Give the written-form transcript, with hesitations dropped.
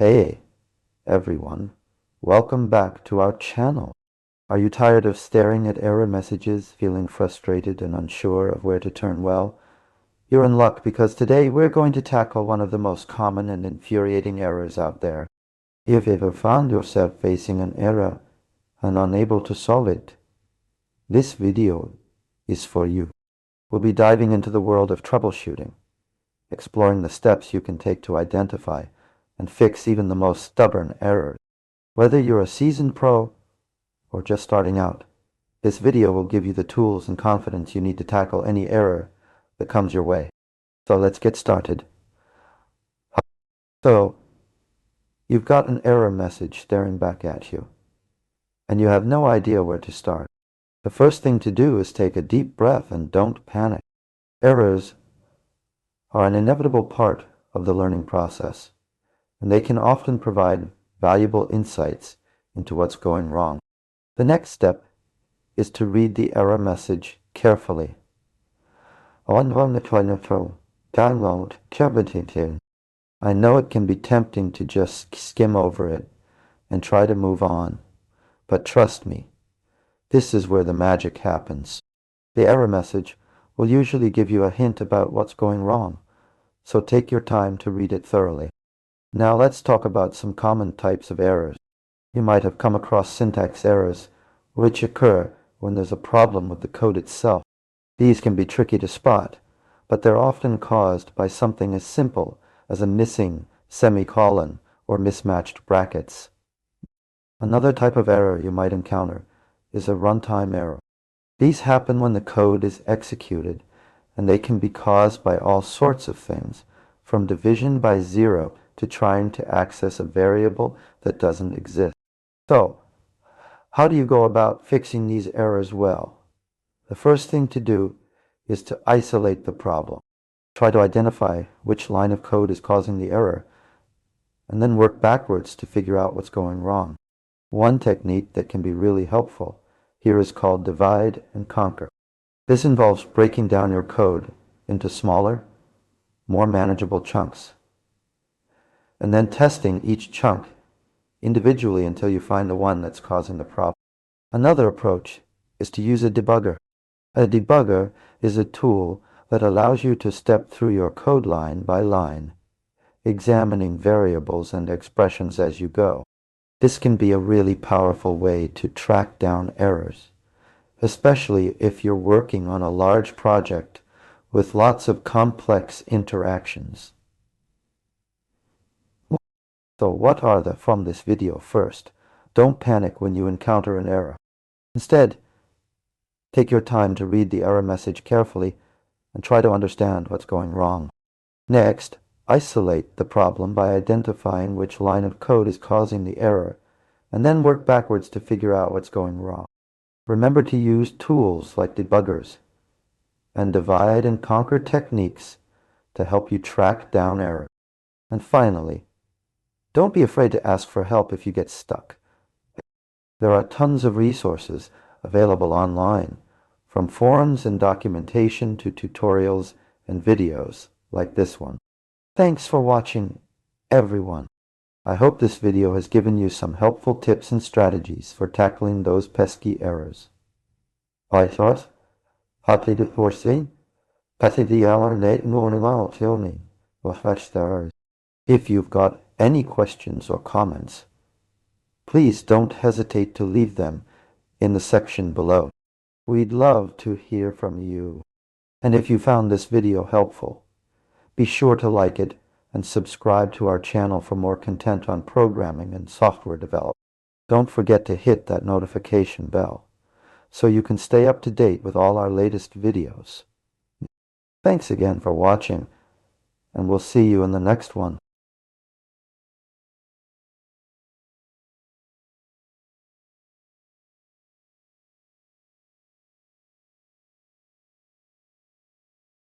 Hey, everyone. Welcome back to our channel. Are you tired of staring at error messages, feeling frustrated and unsure of where to turn? Well, you're in luck because today we're going to tackle one of the most common and infuriating errors out there. If you've ever found yourself facing an error and unable to solve it, this video is for you. We'll be diving into the world of troubleshooting, exploring the steps you can take to identify and fix even the most stubborn errors. Whether you're a seasoned pro or just starting out, this video will give you the tools and confidence you need to tackle any error that comes your way. So let's get started. So, you've got an error message staring back at you, and you have no idea where to start. The first thing to do is take a deep breath and don't panic. Errors are an inevitable part of the learning process, and they can often provide valuable insights into what's going wrong. The next step is to read the error message carefully. I know it can be tempting to just skim over it and try to move on, but trust me, this is where the magic happens. The error message will usually give you a hint about what's going wrong, so take your time to read it thoroughly. Now let's talk about some common types of errors. You might have come across syntax errors, which occur when there's a problem with the code itself. These can be tricky to spot, but they're often caused by something as simple as a missing semicolon or mismatched brackets. Another type of error you might encounter is a runtime error. These happen when the code is executed, and they can be caused by all sorts of things, from division by zero to trying to access a variable that doesn't exist. So, how do you go about fixing these errors well? The first thing to do is to isolate the problem. Try to identify which line of code is causing the error, and then work backwards to figure out what's going wrong. One technique that can be really helpful here is called divide and conquer. This involves breaking down your code into smaller, more manageable chunks, and then testing each chunk individually until you find the one that's causing the problem. Another approach is to use a debugger. A debugger is a tool that allows you to step through your code line by line, examining variables and expressions as you go. This can be a really powerful way to track down errors, especially if you're working on a large project with lots of complex interactions. So what are the from this video? First, don't panic when you encounter an error. Instead, take your time to read the error message carefully and try to understand what's going wrong. Next, isolate the problem by identifying which line of code is causing the error, and then work backwards to figure out what's going wrong. Remember to use tools like debuggers and divide and conquer techniques to help you track down errors. And finally, don't be afraid to ask for help if you get stuck. There are tons of resources available online, from forums and documentation to tutorials and videos like this one. Thanks for watching, everyone. I hope this video has given you some helpful tips and strategies for tackling those pesky errors. I thought, happy to foresee, passing the hour late morning out, tell me, what stars. If you've got any questions or comments, please don't hesitate to leave them in the section below. We'd love to hear from you. And if you found this video helpful, be sure to like it and subscribe to our channel for more content on programming and software development. Don't forget to hit that notification bell so you can stay up to date with all our latest videos. Thanks again for watching, and we'll see you in the next one.